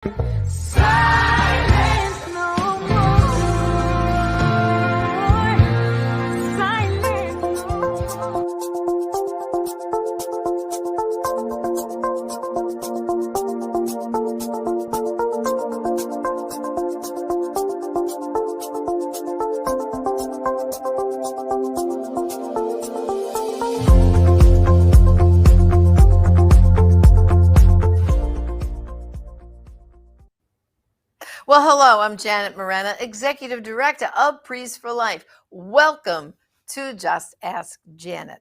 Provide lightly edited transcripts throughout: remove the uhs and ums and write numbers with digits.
Silence no more. Silence no more. Well, hello, I'm Janet Morena, Executive Director of Priests for Life. Welcome to Just Ask Janet.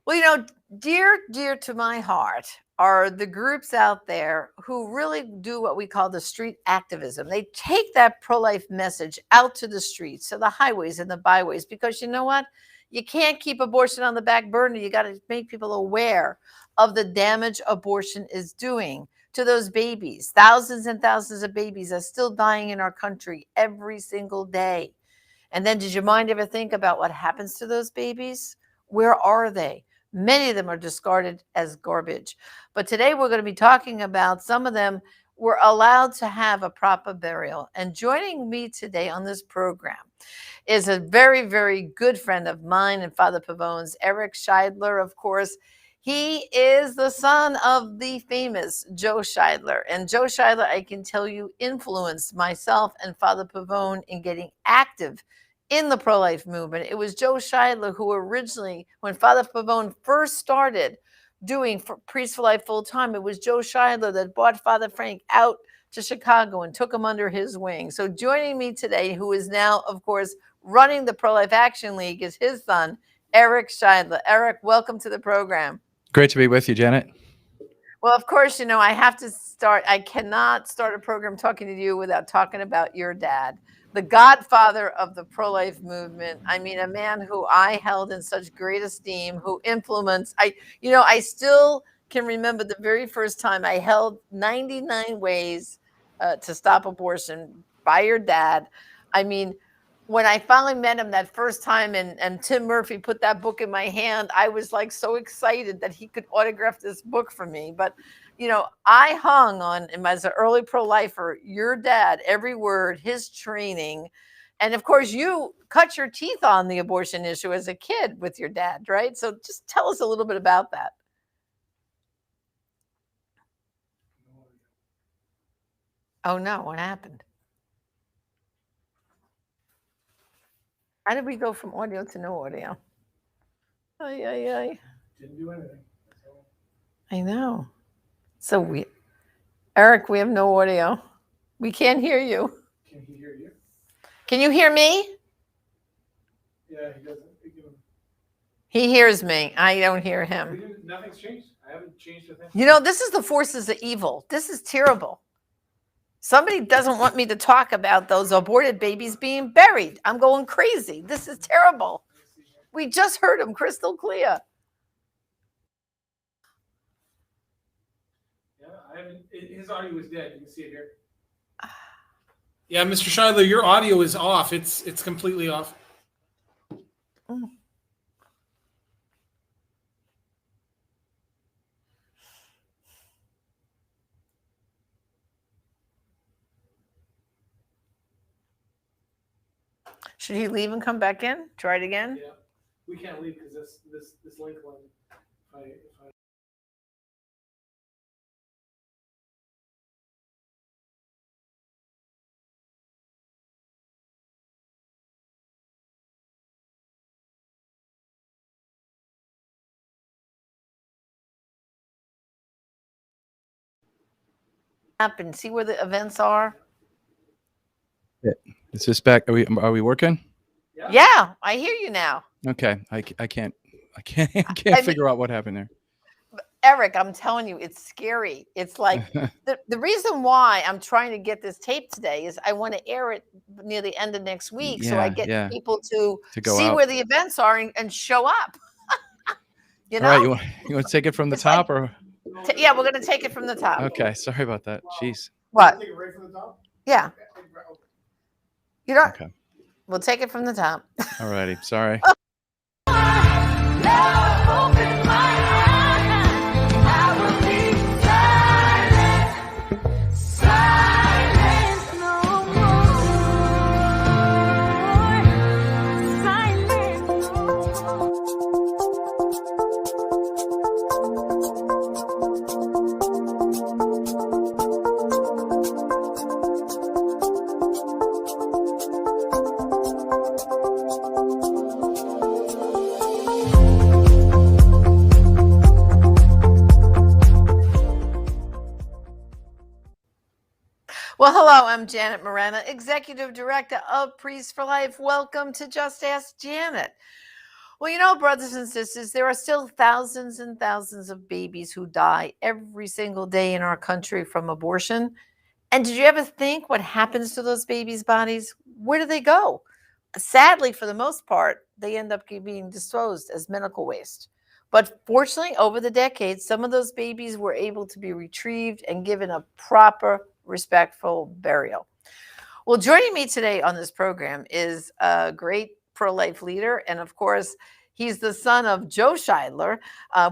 Well, dear to my heart are the groups out there who really do what we call the street activism. They take that pro-life message out to the streets, to the highways and the byways, because you know what? You can't keep abortion on the back burner. You got to make people aware of the damage abortion is doing to those babies. Thousands and thousands of babies are still dying in our country every single day. And then did your mind ever think about what happens to those babies? Where are they? Many of them are discarded as garbage. But today we're going to be talking about some of them were allowed to have a proper burial. And joining me today on this program is a very, very good friend of mine and Father Pavone's, Eric Scheidler, of course. He is the son of the famous Joe Scheidler. And Joe Scheidler, I can tell you, influenced myself and Father Pavone in getting active in the pro-life movement. It was Joe Scheidler who originally, when Father Pavone first started doing Priests for Life full time, it was Joe Scheidler that brought Father Frank out to Chicago and took him under his wing. So joining me today, who is now, of course, running the Pro-Life Action League, is his son, Eric Scheidler. Eric, welcome to the program. Great to be with you, Janet. Well, of course, I cannot start a program talking to you without talking about your dad, the godfather of the pro-life movement. I mean, a man who I held in such great esteem, who influenced, I still can remember the very first time I held 99 ways to stop abortion by your dad. I mean, when I finally met him that first time and Tim Murphy put that book in my hand, I was like so excited that he could autograph this book for me. But, I hung on him as an early pro-lifer, your dad, every word, his training. And of course, you cut your teeth on the abortion issue as a kid with your dad, right? So just tell us a little bit about that. Oh no, what happened? How did we go from audio to no audio? Ay. Didn't do anything. I know. So Eric, we have no audio. We can't hear you. Can he hear you? Can you hear me? Yeah, he doesn't. He hears me. I don't hear him. Nothing's changed. I haven't changed a thing. This is the forces of evil. This is terrible. Somebody doesn't want me to talk about those aborted babies being buried. I'm going crazy. This is terrible. We just heard him crystal clear. Yeah, I haven't. His audio is dead. You can see it here. Yeah, Mr. Scheidler, your audio is off. It's completely off. Mm. Should he leave and come back in? Try it again? Yeah, we can't leave because this link line. If I Up and see where the events are. Is this back? Are we working? Yeah, I hear you now. Okay, I can't figure out what happened there. Eric, I'm telling you, it's scary. It's like the reason why I'm trying to get this tape today is I want to air it near the end of next week, so I get people to go see out. where the events are and show up. All right, you want to take it from the top, or? Yeah, we're going to take it from the top. Okay, sorry about that. Jeez. What? take it right from the top. Yeah. You don't. Okay. We'll take it from the top. All righty. Sorry. I will be silent. Well, hello, I'm Janet Morena, Executive Director of Priests for Life. Welcome to Just Ask Janet. Well, brothers and sisters, there are still thousands and thousands of babies who die every single day in our country from abortion. And did you ever think what happens to those babies' bodies? Where do they go? Sadly, for the most part, they end up being disposed as medical waste. But fortunately, over the decades, some of those babies were able to be retrieved and given a proper, respectful burial. Well, joining me today on this program is a great pro life leader. And of course, he's the son of Joe Scheidler,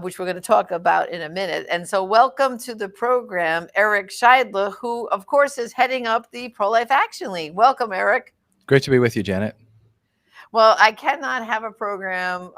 which we're going to talk about in a minute. And so, welcome to the program, Eric Scheidler, who, of course, is heading up the Pro Life Action League. Welcome, Eric. Great to be with you, Janet. Well, I cannot have a program,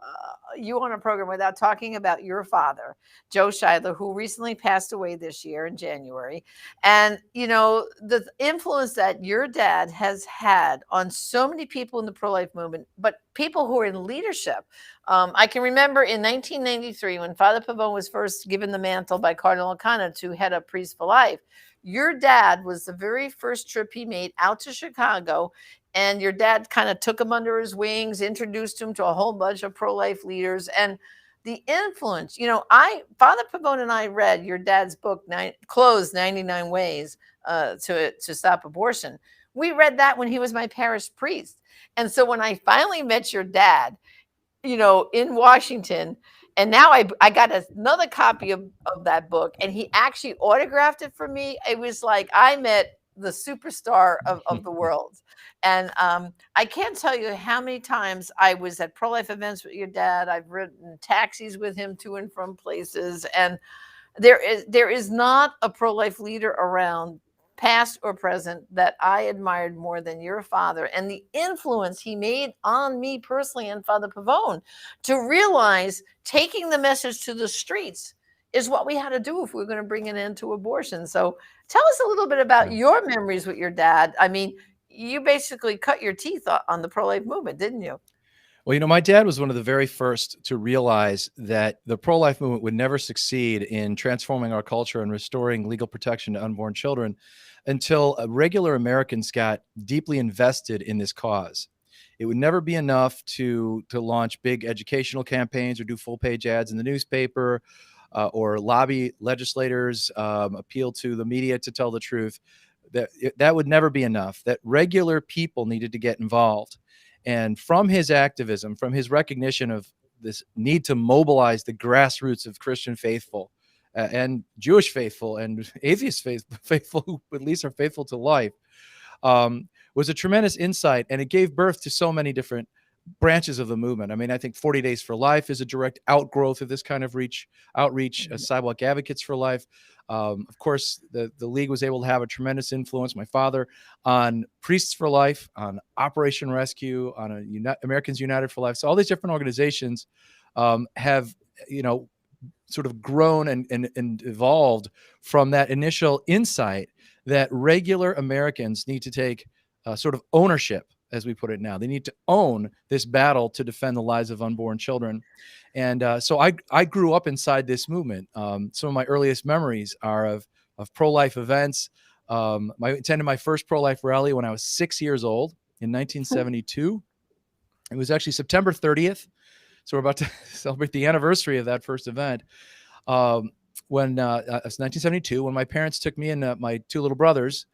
you on a program without talking about your father, Joe Scheidler, who recently passed away this year in January. And, the influence that your dad has had on so many people in the pro life movement, but people who are in leadership. I can remember in 1993 when Father Pavone was first given the mantle by Cardinal O'Connor to head up Priests for Life. Your dad was the very first trip he made out to Chicago, and your dad kind of took him under his wings, introduced him to a whole bunch of pro-life leaders, and the influence. Father Pavone and I read your dad's book, Closed 99 Ways to Stop Abortion. We read that when he was my parish priest. And so when I finally met your dad, in Washington, and now I got another copy of that book, and he actually autographed it for me. It was like I met the superstar of the world. And I can't tell you how many times I was at pro-life events with your dad. I've ridden taxis with him to and from places. And there is not a pro-life leader around, past or present, that I admired more than your father and the influence he made on me personally and Father Pavone to realize taking the message to the streets is what we had to do if we were going to bring an end to abortion. So tell us a little bit about your memories with your dad. I mean, you basically cut your teeth on the pro-life movement, didn't you? Well, my dad was one of the very first to realize that the pro-life movement would never succeed in transforming our culture and restoring legal protection to unborn children until regular Americans got deeply invested in this cause. It would never be enough to launch big educational campaigns or do full-page ads in the newspaper or lobby legislators, appeal to the media to tell the truth. That would never be enough. That regular people needed to get involved. And from his activism, from his recognition of this need to mobilize the grassroots of Christian faithful and Jewish faithful and atheist faithful who at least are faithful to life, was a tremendous insight. And it gave birth to so many different branches of the movement. I mean, I think 40 Days for Life is a direct outgrowth of this kind of outreach, Sidewalk Advocates for Life. Of course, the League was able to have a tremendous influence, my father, on Priests for Life, on Operation Rescue, on Americans United for Life. So all these different organizations have, sort of grown and evolved from that initial insight that regular Americans need to take sort of ownership, as we put it now. They need to own this battle to defend the lives of unborn children. And so I grew up inside this movement. Some of my earliest memories are of pro-life events. I attended my first pro-life rally when I was 6 years old in 1972. It was actually September 30th. So we're about to celebrate the anniversary of that first event. When it was 1972, when my parents took me and my two little brothers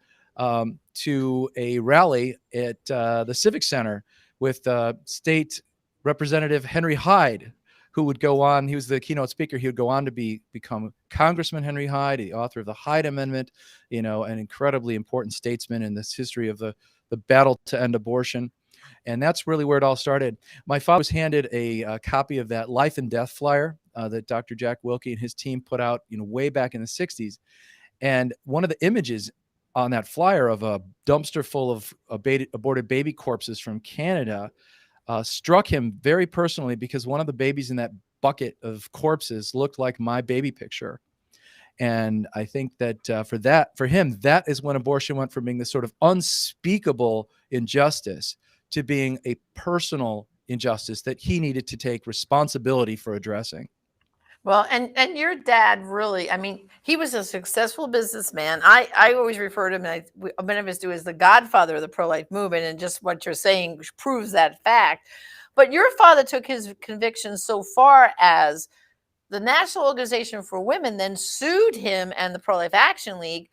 to a rally at the Civic Center with State Representative Henry Hyde, who would go on. He was the keynote speaker. He would go on to become Congressman Henry Hyde, the author of the Hyde Amendment, an incredibly important statesman in this history of the battle to end abortion. And that's really where it all started. My father was handed a copy of that life and death flyer that Dr. Jack Wilkie and his team put out, way back in the 60s. And one of the images on that flyer of a dumpster full of aborted baby corpses from Canada struck him very personally, because one of the babies in that bucket of corpses looked like my baby picture. And I think that for him, that is when abortion went from being this sort of unspeakable injustice to being a personal injustice that he needed to take responsibility for addressing. Well, and your dad really, I mean, he was a successful businessman. I always refer to him, and many of us do, as the godfather of the pro-life movement, and just what you're saying proves that fact. But your father took his convictions so far as the National Organization for Women then sued him and the Pro-Life Action League.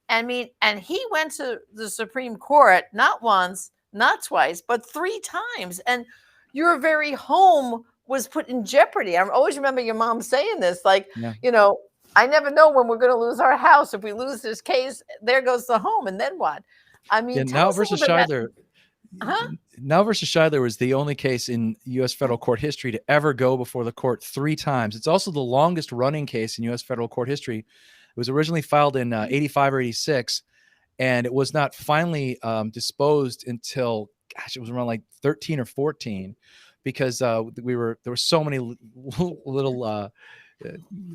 I mean, and he went to the Supreme Court not once, not twice, but 3 times. And your very home was put in jeopardy. I always remember your mom saying this, like, Yeah. you know, I never know when we're going to lose our house. If we lose this case, there goes the home, and then what? I mean, Yeah. tell Now us a little versus bit about. Scheidler. Huh? Now versus Scheidler was the only case in U.S. federal court history to ever go before the court 3 times. It's also the longest running case in U.S. federal court history. It was originally filed in 85 or 86, and it was not finally disposed until, gosh, it was around like 13 or 14, because there were so many little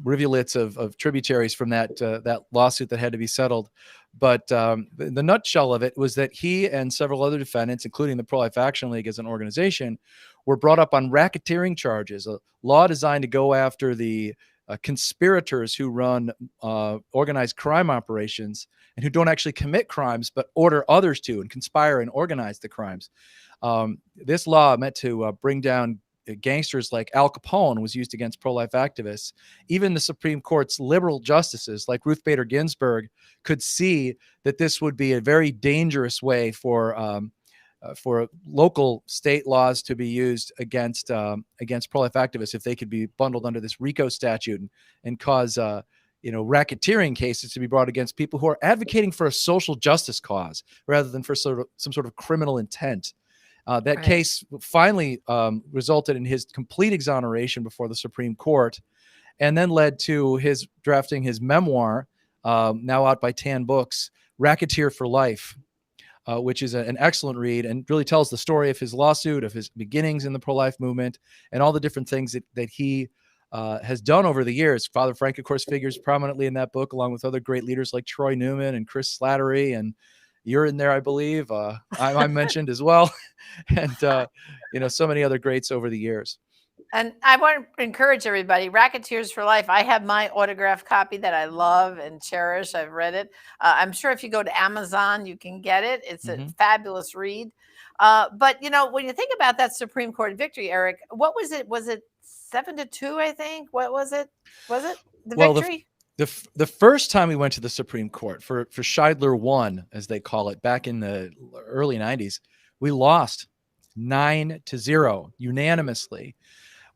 rivulets of tributaries from that lawsuit that had to be settled. But the nutshell of it was that he and several other defendants, including the Pro-Life Action League as an organization, were brought up on racketeering charges, a law designed to go after the conspirators who run organized crime operations and who don't actually commit crimes, but order others to and conspire and organize the crimes. This law meant to bring down gangsters like Al Capone was used against pro-life activists. Even the Supreme Court's liberal justices like Ruth Bader Ginsburg could see that this would be a very dangerous way for local state laws to be used against pro-life activists if they could be bundled under this RICO statute and cause racketeering cases to be brought against people who are advocating for a social justice cause rather than for some sort of criminal intent. That Right. case finally resulted in his complete exoneration before the Supreme Court, and then led to his drafting his memoir, now out by Tan Books, Racketeer for Life, which is an excellent read and really tells the story of his lawsuit, of his beginnings in the pro-life movement, and all the different things that he has done over the years. Father Frank, of course, figures prominently in that book, along with other great leaders like Troy Newman and Chris Slattery, and you're in there, I believe. I mentioned as well, and so many other greats over the years. And I want to encourage everybody, Racketeers for Life. I have my autographed copy that I love and cherish. I've read it. I'm sure if you go to Amazon, you can get it. It's a fabulous read. But, when you think about that Supreme Court victory, Eric, what was it? Was it 7-2, I think? What was it? Was it the victory? The first time we went to the Supreme Court for Scheidler 1, as they call it, back in the early 90s, we lost 9-0 unanimously.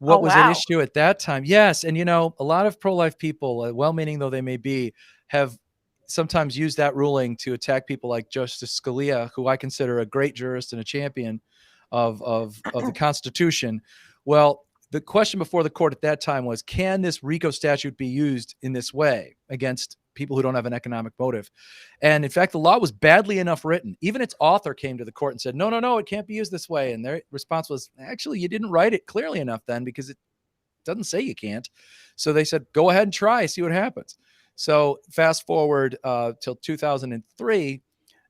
What was at issue at that time? Yes. And, a lot of pro-life people, well-meaning though they may be, have sometimes used that ruling to attack people like Justice Scalia, who I consider a great jurist and a champion of the Constitution. Well, the question before the court at that time was, can this RICO statute be used in this way against people who don't have an economic motive? And in fact, the law was badly enough written. Even its author came to the court and said, no, it can't be used this way. And their response was, actually, you didn't write it clearly enough then, because it doesn't say you can't. So they said, go ahead and try, see what happens. So fast forward till 2003.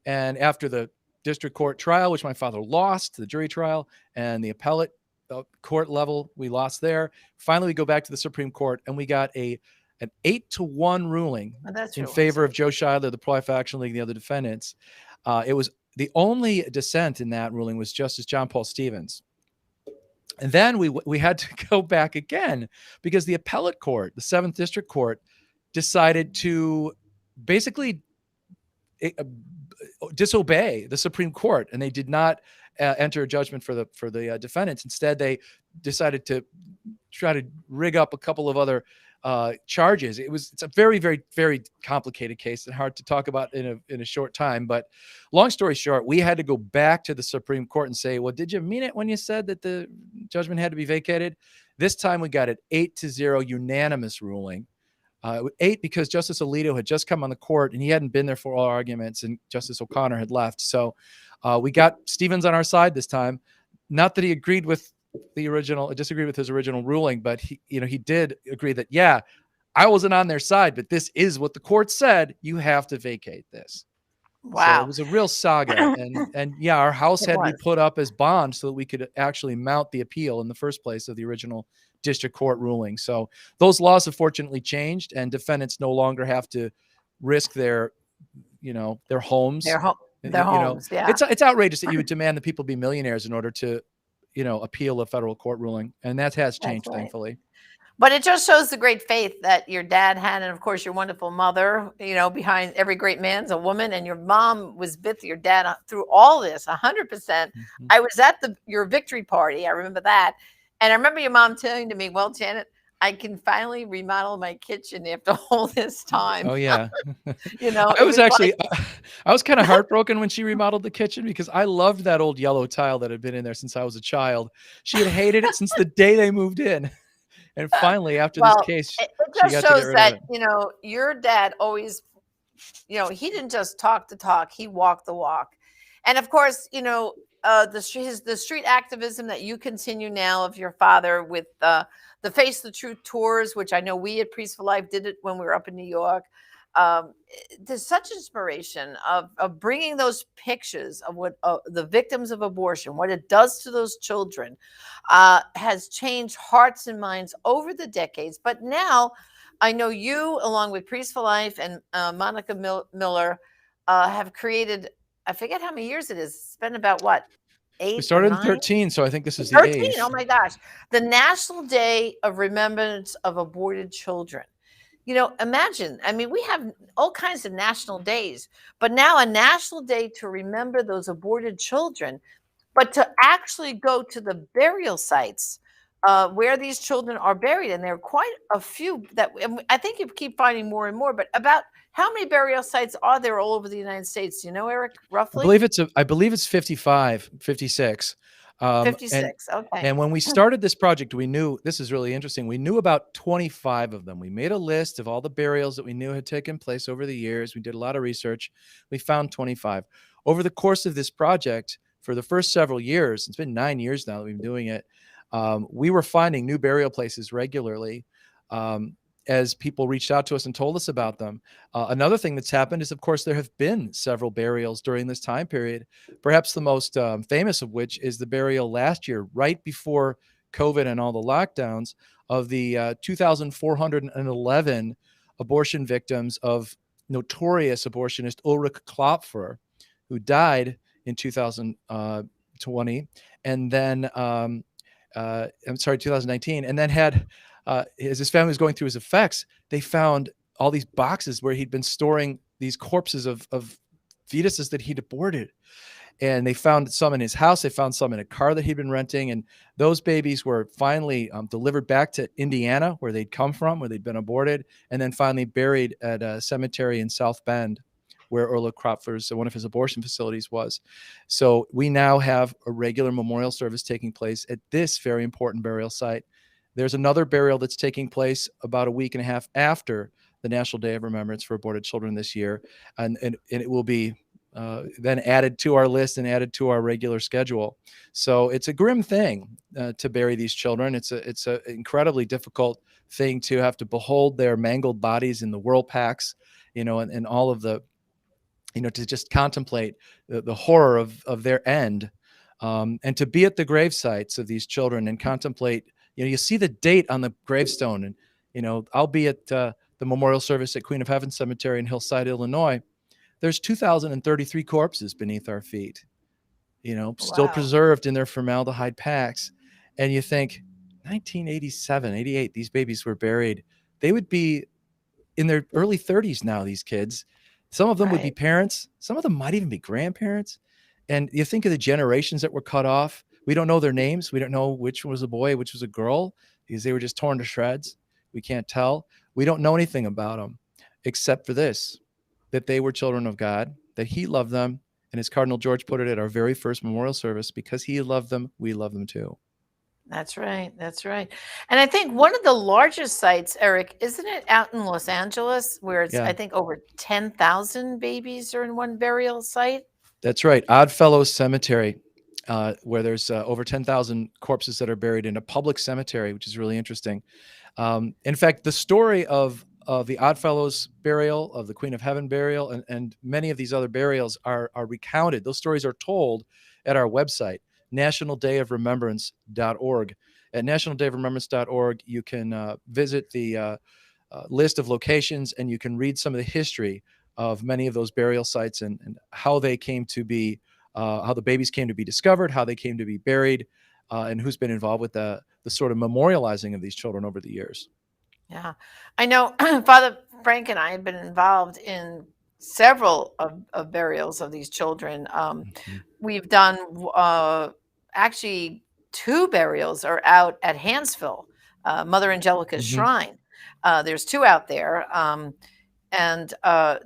And after the district court trial, which my father lost, the jury trial, and the appellate court level, we lost there. Finally, we go back to the Supreme Court, and we got an 8-1 ruling in favor of Joe Scheidler, the Pro-Life Action League, and the other defendants. It was the only dissent in that ruling was Justice John Paul Stevens. And then we had to go back again because the appellate court, the 7th District Court, decided to basically disobey the Supreme Court, and they did not enter a judgment for the defendants. Instead, they decided to try to rig up a couple of other charges. It's a very, very, very complicated case and hard to talk about in a short time. But long story short, we had to go back to the Supreme Court and say, well, did you mean it when you said that the judgment had to be vacated? This time we got an 8-0 unanimous ruling. 8 because Justice Alito had just come on the court and he hadn't been there for all arguments, and Justice O'Connor had left. So we got Stevens on our side this time. Not that he agreed with disagreed with his original ruling, but he did agree that, yeah, I wasn't on their side, but this is what the court said. You have to vacate this. Wow. So it was a real saga. And yeah, our house had to be put up as bond so that we could actually mount the appeal in the first place of the original district court ruling. So those laws have fortunately changed, and defendants no longer have to risk their homes. Their You know, homes. Yeah, it's outrageous that you would demand that people be millionaires in order to, appeal a federal court ruling, and that has that's changed, right. thankfully. But it just shows the great faith that your dad had, and of course your wonderful mother. Behind every great man's a woman, and your mom was with your dad through all this, 100%. Mhm. I was at your victory party. I remember that, and I remember your mom telling to me, "Well, Janet, I can finally remodel my kitchen after all this time." Oh yeah. I It was was like, actually, I was kind of heartbroken when she remodeled the kitchen because I loved that old yellow tile that had been in there since I was a child. She had hated it since the day they moved in. And finally, after this well, case, it she just got to get shows rid of that it. your dad always, he didn't just talk the talk; he walked the walk. And of course, the street activism that you continue now of your father with the Face the Truth tours, which I know we at Priest for Life did it when we were up in New York. There's such inspiration of bringing those pictures of what the victims of abortion, what it does to those children, has changed hearts and minds over the decades. But now, I know you, along with Priest for Life and Monica Miller, have created. I forget how many years it is. It's been about what, We 8 or started in 9? 13, so I think this is the 13. Oh eighth. my gosh. The National Day of Remembrance of Aborted Children. Imagine, I mean, we have all kinds of national days, but now a national day to remember those aborted children, but to actually go to the burial sites where these children are buried. And there are quite a few and I think you keep finding more and more, but about how many burial sites are there all over the United States? Do you know, Eric, roughly? I believe it's 55, 56. And 56. Okay. when we started this project, we knew this is really interesting. We knew about 25 of them. We made a list of all the burials that we knew had taken place over the years. We did a lot of research. We found 25. Over the course of this project, for the first several years, it's been 9 years now that we've been doing it, we were finding new burial places regularly. As people reached out to us and told us about them. Another thing that's happened is, of course, there have been several burials during this time period, perhaps the most famous of which is the burial last year, right before COVID and all the lockdowns, of the 2,411 abortion victims of notorious abortionist Ulrich Klopfer, who died in 2020, and then, I'm sorry, 2019, and then had as his family was going through his effects, they found all these boxes where he'd been storing these corpses of fetuses that he'd aborted. And they found some in his house. They found some in a car that he'd been renting. And those babies were finally delivered back to Indiana, where they'd come from, where they'd been aborted, and then finally buried at a cemetery in South Bend, where Orla Kropfer's, one of his abortion facilities, was. So we now have a regular memorial service taking place at this very important burial site. There's another burial that's taking place about a week and a half after the National Day of Remembrance for Aborted Children this year. And it will be then added to our list and added to our regular schedule. So it's a grim thing to bury these children. It's a incredibly difficult thing to have to behold their mangled bodies in the whirl packs, and all of the, to just contemplate the horror of their end. And to be at the grave sites of these children and contemplate, you see the date on the gravestone, and, I'll be at the memorial service at Queen of Heaven Cemetery in Hillside, Illinois. There's 2,033 corpses beneath our feet, still Wow. preserved in their formaldehyde packs. And you think 1987, 88, these babies were buried. They would be in their early 30s now, these kids. Some of them would be Right. parents. Some of them might even be grandparents. And you think of the generations that were cut off. We don't know their names. We don't know which was a boy, which was a girl, because they were just torn to shreds. We can't tell. We don't know anything about them except for this, that they were children of God, that he loved them. And as Cardinal George put it at our very first memorial service, because he loved them, we love them too. That's right. That's right. And I think one of the largest sites, Eric, isn't it out in Los Angeles, where it's, Yeah, I think, over 10,000 babies are in one burial site? that's right. Oddfellows Cemetery, where there's over 10,000 corpses that are buried in a public cemetery, which is really interesting. In fact, the story of the Oddfellows burial, of the Queen of Heaven burial, and many of these other burials are recounted. Those stories are told at our website, nationaldayofremembrance.org. At nationaldayofremembrance.org, you can visit the list of locations, and you can read some of the history of many of those burial sites and how they came to be, how the babies came to be discovered, how they came to be buried, and who's been involved with the sort of memorializing of these children over the years. Yeah, I know Father Frank and I have been involved in several of burials of these children. Mhm. We've done actually two burials are out at Hansville, Mother Angelica's Mhm. shrine. There's two out there. And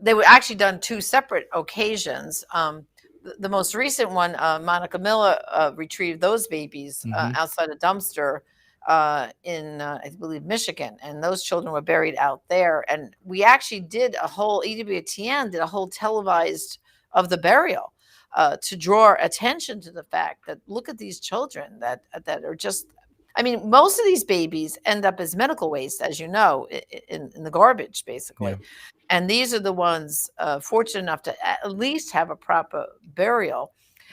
they were actually done two separate occasions. The most recent one, Monica Miller retrieved those babies Mhm. outside a dumpster in, I believe, Michigan, and those children were buried out there. And we actually did a whole EWTN did a whole televised of the burial to draw attention to the fact that look at these children that are just. I mean, most of these babies end up as medical waste, as you know, in the garbage, Yeah. basically. And these are the ones fortunate enough to at least have a proper burial.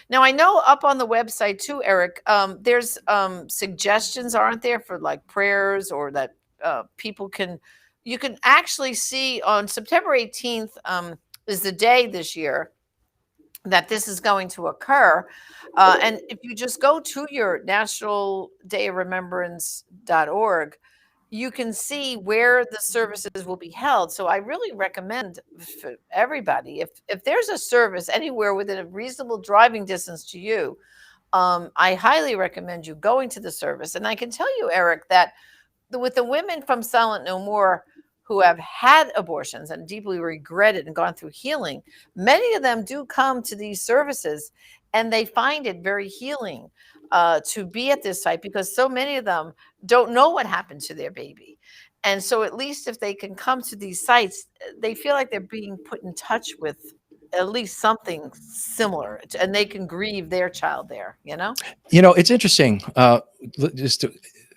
Now, I know up on the website too, Eric, there's suggestions, aren't there, for like prayers or that people can, you can actually see on September 18th is the day this year that this is going to occur. And if you just go to your National Day of Remembrance.org, you can see where the services will be held. So I really recommend for everybody, if there's a service anywhere within a reasonable driving distance to you, I highly recommend you going to the service. And I can tell you, Eric, that with the women from Silent No More who have had abortions and deeply regretted and gone through healing, many of them do come to these services and they find it very healing to be at this site because so many of them don't know what happened to their baby. And so, at least if they can come to these sites, they feel like they're being put in touch with at least something similar and they can grieve their child there, you know? You know, it's interesting. Just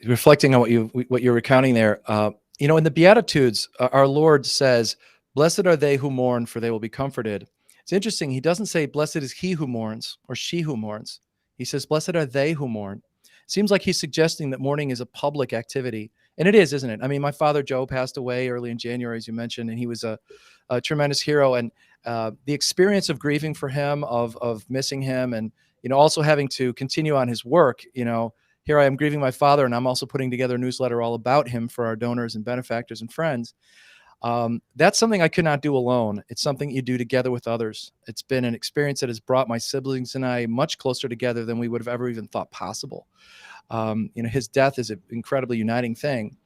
reflecting on what you're recounting there. You know, in the Beatitudes, our Lord says, "Blessed are they who mourn, for they will be comforted." It's interesting. He doesn't say, "Blessed is he who mourns" or "she who mourns." He says, "Blessed are they who mourn." Seems like he's suggesting that mourning is a public activity, and it is, isn't it? I mean, my father Joe passed away early in January, as you mentioned, and he was a tremendous hero. And the experience of grieving for him, of missing him, and also having to continue on his work. Here I am grieving my father, and I'm also putting together a newsletter all about him for our donors and benefactors and friends. That's something I could not do alone. It's something you do together with others. It's been an experience that has brought my siblings and I much closer together than we would have ever even thought possible. His death is an incredibly uniting thing.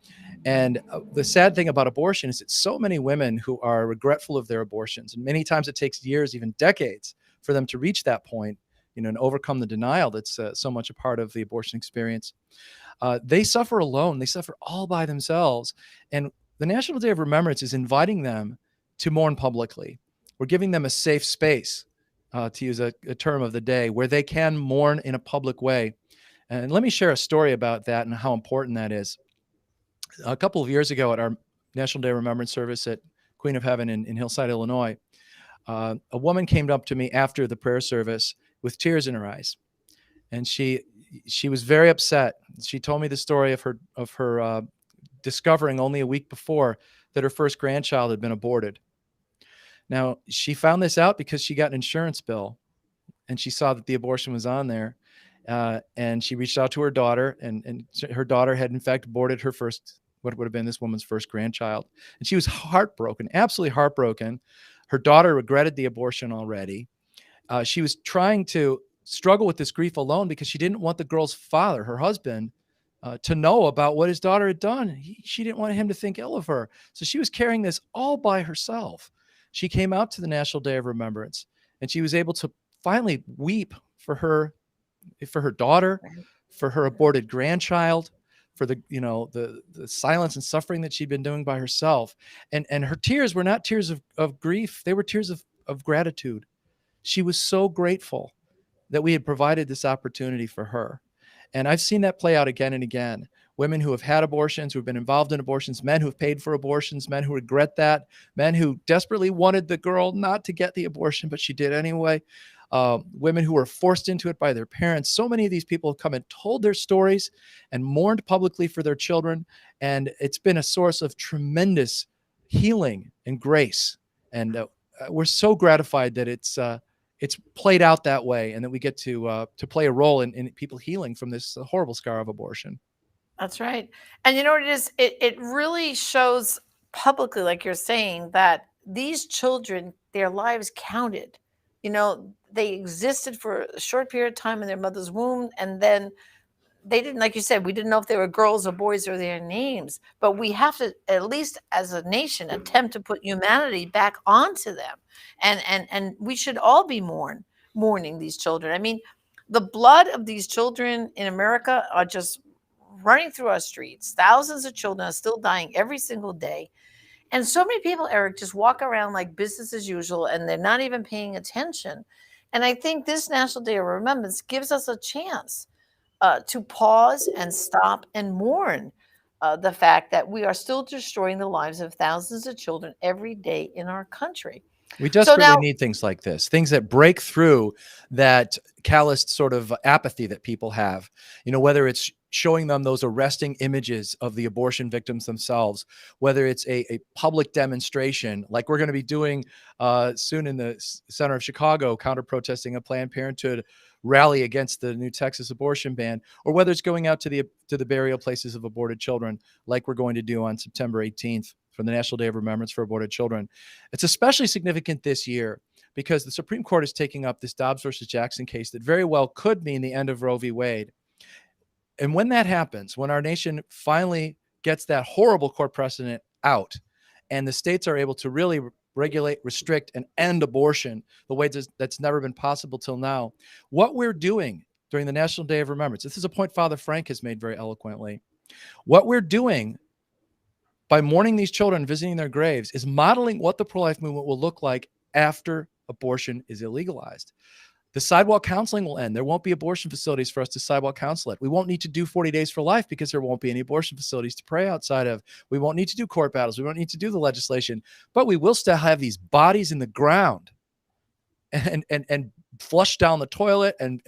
And the sad thing about abortion is that so many women who are regretful of their abortions, and many times it takes years, even decades, for them to reach that point, and overcome the denial that's so much a part of the abortion experience. They suffer alone. They suffer all by themselves. And the National Day of Remembrance is inviting them to mourn publicly. We're giving them a safe space, to use a term of the day, where they can mourn in a public way. And let me share a story about that and how important that is. A couple of years ago at our National Day of Remembrance service at Queen of Heaven in Hillside, Illinois, a woman came up to me after the prayer service with tears in her eyes. And she was very upset. She told me the story of her discovering only a week before that her first grandchild had been aborted. Now, she found this out because she got an insurance bill and she saw that the abortion was on there. And she reached out to her daughter, and her daughter had in fact aborted her first, what would have been this woman's first grandchild. And she was heartbroken, absolutely heartbroken. Her daughter regretted the abortion already. She was trying to struggle with this grief alone because she didn't want the girl's father, her husband, to know about what his daughter had done. She didn't want him to think ill of her. So she was carrying this all by herself. She came out to the National Day of Remembrance, and she was able to finally weep for her daughter, for her aborted grandchild, for the silence and suffering that she'd been doing by herself. And her tears were not tears of grief. They were tears of gratitude. She was so grateful that we had provided this opportunity for her. And I've seen that play out again and again. Women who have had abortions, who have been involved in abortions, men who have paid for abortions, men who regret that, men who desperately wanted the girl not to get the abortion, but she did anyway. women who were forced into it by their parents. So many of these people have come and told their stories and mourned publicly for their children. And it's been a source of tremendous healing and grace. And we're so gratified that it's played out that way, and that we get to play a role in people healing from this horrible scar of abortion. That's right. And you know what it is? It really shows publicly, like you're saying, that these children, their lives counted. You know, they existed for a short period of time in their mother's womb, and then they didn't, like you said, we didn't know if they were girls or boys or their names. But we have to, at least as a nation, attempt to put humanity back onto them. And we should all be mourning these children. I mean, the blood of these children in America are just running through our streets. Thousands of children are still dying every single day. And so many people, Eric, just walk around like business as usual, and they're not even paying attention. And I think this National Day of Remembrance gives us a chance to pause and stop and mourn the fact that we are still destroying the lives of thousands of children every day in our country. We So desperately now, need things like this, things that break through that calloused sort of apathy that people have. Whether it's showing them those arresting images of the abortion victims themselves, whether it's a public demonstration like we're going to be doing soon in the center of Chicago, counter protesting a Planned Parenthood rally against the new Texas abortion ban, or whether it's going out to the burial places of aborted children like we're going to do on September 18th for the National Day of Remembrance for Aborted Children. It's especially significant this year because the Supreme Court is taking up this Dobbs versus Jackson case that very well could mean the end of Roe v. Wade. And when that happens, when our nation finally gets that horrible court precedent out, and the states are able to really regulate, restrict, and end abortion the way that's never been possible till now, what we're doing during the National Day of Remembrance, this is a point Father Frank has made very eloquently, what we're doing by mourning these children, visiting their graves, is modeling what the pro-life movement will look like after abortion is illegalized. The sidewalk counseling will end. There won't be abortion facilities for us to sidewalk counsel at. We won't need to do 40 days for life because there won't be any abortion facilities to pray outside of. We won't need to do court battles. We won't need to do the legislation, but we will still have these bodies in the ground and flush down the toilet and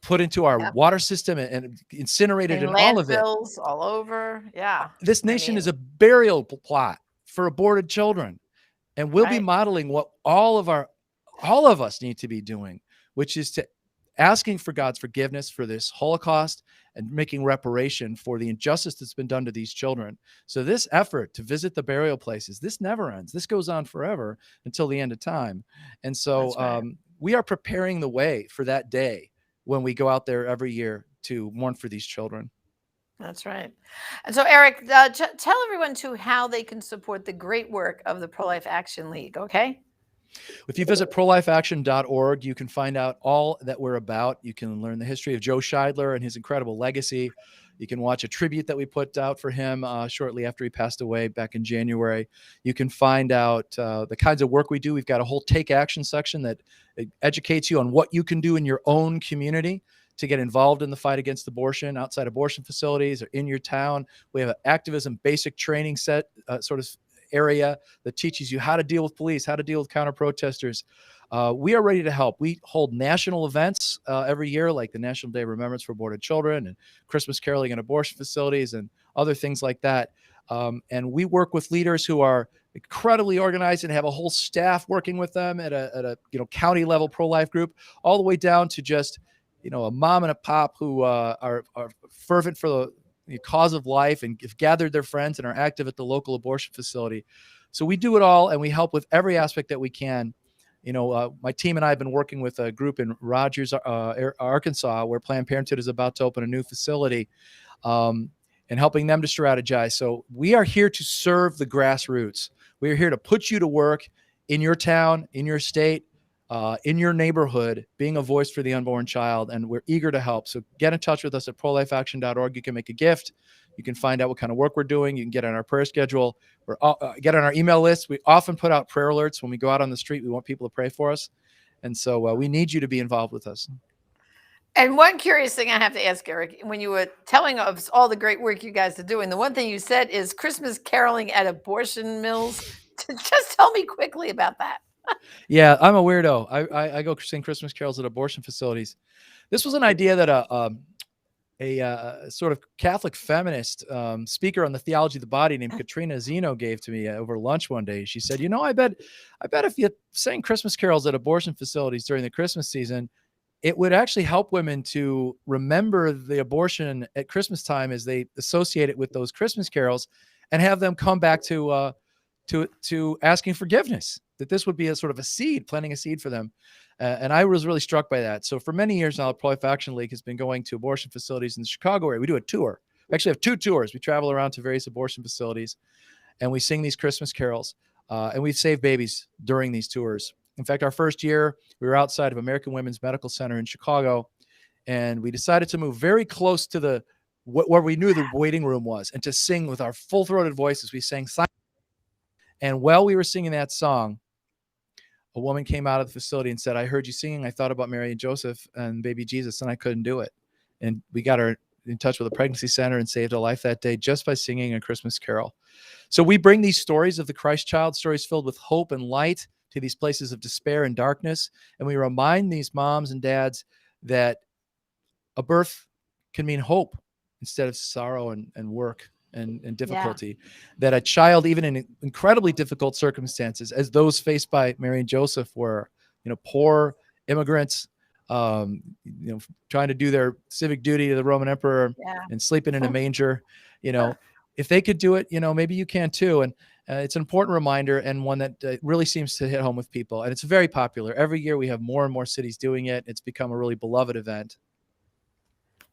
put into our water system and incinerated and all of it. Landfills all over. Yeah. This nation is a burial plot for aborted children. And we'll be modeling what all of us need to be doing, which is to asking for God's forgiveness for this Holocaust and making reparation for the injustice that's been done to these children. So this effort to visit the burial places, this never ends. This goes on forever until the end of time. And so we are preparing the way for that day when we go out there every year to mourn for these children. That's right. And so, Eric, tell everyone too how they can support the great work of the Pro-Life Action League, okay? If you visit prolifeaction.org, you can find out all that we're about. You can learn the history of Joe Scheidler and his incredible legacy. You can watch a tribute that we put out for him shortly after he passed away back in January. You can find out the kinds of work we do. We've got a whole Take Action section that educates you on what you can do in your own community to get involved in the fight against abortion outside abortion facilities or in your town. We have an activism basic training set sort of area that teaches you how to deal with police, how to deal with counter protesters. We are ready to help. We hold national events every year, like the National Day of Remembrance for Aborted Children and Christmas caroling in abortion facilities and other things like that. And we work with leaders who are incredibly organized and have a whole staff working with them at a county level pro-life group, all the way down to just a mom and a pop who are fervent for the cause of life and have gathered their friends and are active at the local abortion facility. So we do it all, and we help with every aspect that we can. My team and I have been working with a group in Rogers, Arkansas, where Planned Parenthood is about to open a new facility, and helping them to strategize. So we are here to serve the grassroots. We are here to put you to work in your town, in your state, in your neighborhood, being a voice for the unborn child, and we're eager to help. So get in touch with us at prolifeaction.org. You can make a gift. You can find out what kind of work we're doing. You can get on our prayer schedule. Get on our email list. We often put out prayer alerts when we go out on the street. We want people to pray for us. And so we need you to be involved with us. And one curious thing I have to ask, Eric, when you were telling us all the great work you guys are doing, the one thing you said is Christmas caroling at abortion mills. Just tell me quickly about that. Yeah, I'm a weirdo. I go sing Christmas carols at abortion facilities. This was an idea that a sort of Catholic feminist speaker on the theology of the body named Katrina Zeno gave to me over lunch one day. She said, I bet if you sang Christmas carols at abortion facilities during the Christmas season, it would actually help women to remember the abortion at Christmas time as they associate it with those Christmas carols, and have them come back to asking forgiveness. That this would be a sort of a seed, planting a seed for them. And I was really struck by that. So for many years now, the Pro-Life Action League has been going to abortion facilities in the Chicago area. We do a tour. We actually have 2 tours. We travel around to various abortion facilities, and we sing these Christmas carols. And we've saved babies during these tours. In fact, our first year, we were outside of American Women's Medical Center in Chicago, and we decided to move very close to where we knew the waiting room was, and to sing with our full-throated voices. We sang silent. And while we were singing that song, a woman came out of the facility and said, "I heard you singing. I thought about Mary and Joseph and baby Jesus, and I couldn't do it." And we got her in touch with a pregnancy center and saved her life that day just by singing a Christmas carol. So we bring these stories of the Christ child, stories filled with hope and light, to these places of despair and darkness. And we remind these moms and dads that a birth can mean hope instead of sorrow and work and difficulty. That a child, even in incredibly difficult circumstances, as those faced by Mary and Joseph were, poor immigrants, trying to do their civic duty to the Roman emperor and sleeping in a manger, if they could do it, maybe you can too. And it's an important reminder, and one that really seems to hit home with people. And it's very popular. Every year we have more and more cities doing it. It's become a really beloved event.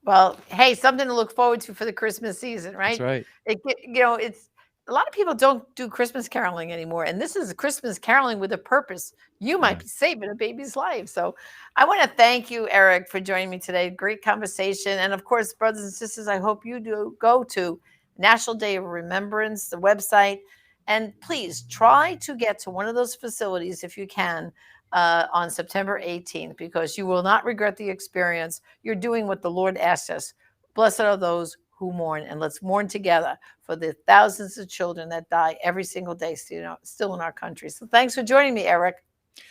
Well, hey, something to look forward to for the Christmas season, right? That's right. It's a lot of people don't do Christmas caroling anymore, and this is Christmas caroling with a purpose. You might be saving a baby's life. So I want to thank you, Eric, for joining me today. Great conversation. And of course, brothers and sisters, I hope you do go to National Day of Remembrance, the website, and please try to get to one of those facilities if you can on September 18th, because you will not regret the experience. You're doing what the Lord asked us. Blessed are those who mourn, and let's mourn together for the thousands of children that die every single day still in our country. So thanks for joining me, Eric. It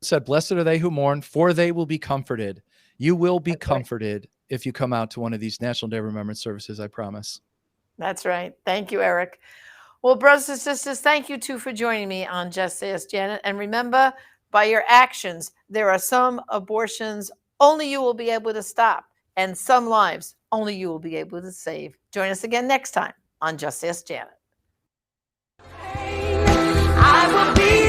said, "Blessed are they who mourn, for they will be comforted." You will be comforted if you come out to one of these National Day of Remembrance services, I promise. That's right. Thank you, Eric. Well, brothers and sisters, thank you too for joining me on Just Ask Janet. And remember, by your actions, there are some abortions only you will be able to stop, and some lives only you will be able to save. Join us again next time on Just Ask Janet. I will be